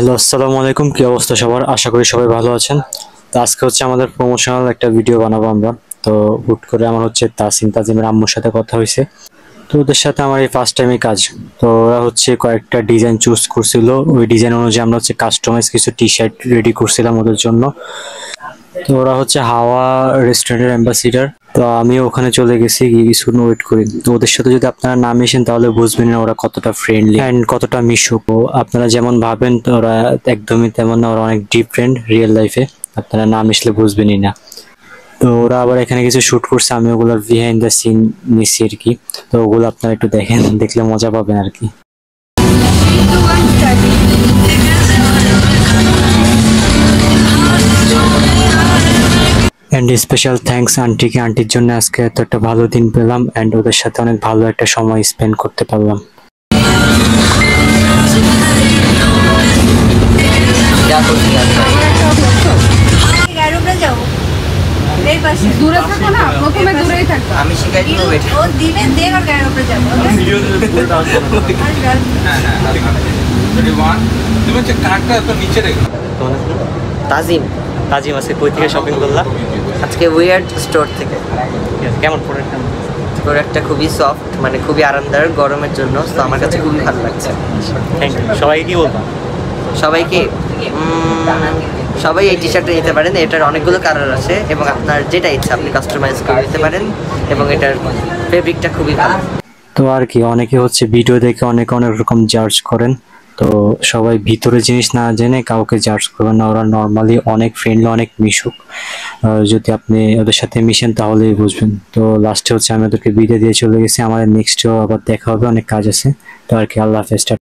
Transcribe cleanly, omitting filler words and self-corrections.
Hello, আসসালামু আলাইকুম। কি অবস্থা সবার? আশা করি সবাই ভালো আছেন। তো আজকে হচ্ছে আমাদের প্রমোশনাল একটা ভিডিও বানাবো আমরা। তো হুট করে আমার হচ্ছে তাজিমের আম্মুর সাথে কথা হয়েছে। তো ওদের সাথে আমার এই ফার্স্ট টাইমে কাজ। তো ওরা হচ্ছে কয়েকটা ডিজাইন চুজ করছিল, ওই ডিজাইন অনুযায়ী আমরা হচ্ছে কাস্টমাইজ কিছু টি শার্ট রেডি করছিলাম ওদের জন্য। তো ওরা হচ্ছে হাওয়া রেস্টুরেন্টের অ্যাম্বাসিডার। তো আমি ওখানে চলে গেছি, গিয়ে কিছুক্ষণ ওয়েট করি। তো ওদের সাথে যদি আপনারা না মিশেন তাহলে বুঝবেন না ওরা কতটা ফ্রেন্ডলি অ্যান্ড কতটা মিশুক। ও আপনারা যেমন ভাবেন তো ওরা একদমই তেমন না, ওরা অনেক ডিফারেন্ট রিয়েল লাইফে। আপনারা না মিশলে বুঝবেনই না। তো ওরা আবার এখানে কিছু শুট করছে, আমি ওগুলোর বিহাইন্ড দ্য সিন নিচ্ছি আর কি। তো ওগুলো আপনারা একটু দেখেন, দেখলে মজা পাবেন আর কি। অ্যান্ড স্পেশাল থ্যাঙ্কস আন্টিকে, আন্টির জন্য আজকে এত একটা ভালো দিন পেলাম অ্যান্ড ওদের সাথে অনেক ভালো একটা সময় স্পেন্ড করতে পারলাম। আমি শিখাই দিব ও দিবেন দেন আর গায়ের উপরে যাব তুমি হচ্ছে কার্ডটা তো নিচে রেখো। তাজিম তাজিম আজকে কই থেকে শপিং করলাম? আজকে উইয়ার্ড স্টোর থেকে। কেমন প্রোডাক্ট? প্রোডাক্টটা খুবই সফট, মানে খুবই আরামদায়ক গরমের জন্য। তো আমার কাছে খুবই ভালো লাগছে। Thank you. সবাইকে কি বলবো? সবাইকে সবাই এই টি শার্টটা নিতে পারেন। এটার অনেকগুলো কালার আছে এবং আপনার যেটা ইচ্ছা আপনি কাস্টমাইজ করে নিতে পারেন এবং এটার ফেব্রিকটা খুবই ভালো। তো আর কি, অনেকে হচ্ছে ভিডিও দেখে অনেক রকম জাজ করেন। তো সবাই ভিতরে জিনিস না জেনে কাউকে জাজ করবেন না। ওরা নর্মালি অনেক ফ্রেন্ডলি, অনেক মিশুক। যদি আপনি ওদের সাথে মিশেন তাহলেই বুঝবেন। তো লাস্টে হচ্ছে আমি ওদেরকে বিদায় দিয়ে চলে গেছি। আমাদের নেক্সটেও আবার দেখা হবে, অনেক কাজ আছে। তো আর কি, আল্লাহ হাফেজ।